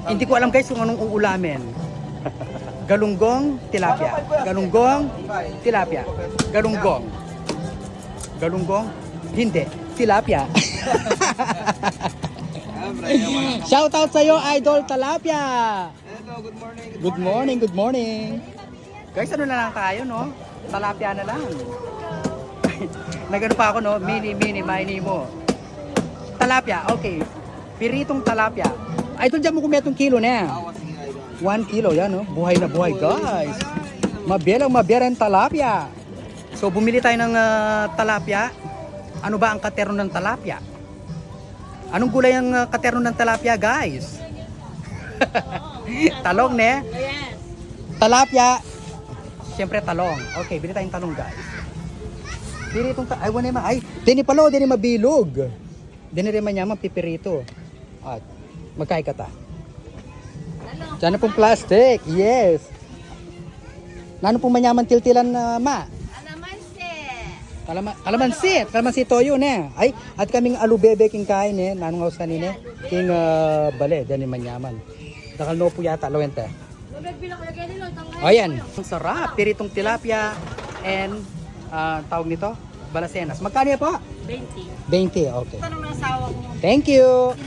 Hindi ko alam guys kung anong uulamin. Galunggong, tilapia. Galunggong, tilapia. Galunggong. Galunggong, hindi. Tilapia. Shout out sa iyo, Idol Tilapia. Hello, good morning. Good morning, good morning. Guys, ano na lang tayo, no? Tilapia na lang. Nagano pa ako, no? Mini, mo. Tilapia, okay. Piritong tilapia. Idol, dyan mo kumetong kilo na. 1 kilo, yan, no? Buhay na buhay, guys. Maberang tilapia. So, bumili tayo ng tilapia. Ano ba ang katerno ng tilapia? Anong gulay ang katerno ng tilapia, guys? Talong, ne? Tilapia. Siyempre, talong. Okay, bili tayong talong, guys. Dili itong ay wala ma ay dini palo dini mabilog. Dini rin manyaman pipirito. At magkay ka ta. Diyan na pong plastic. Yes. Nano pong manyaman tiltilan na ma? Kalamansi toyo ne. Ay at kaming alubebe king kain ne nanong aus kanine king bale dini manyaman. Dakal no po yata lawente. Ayan, ang sarap piritong tilapia and tawag nito, balasenas. Magkano yan po? 20. 20, okay. Tanong ng asawa ko. Thank you.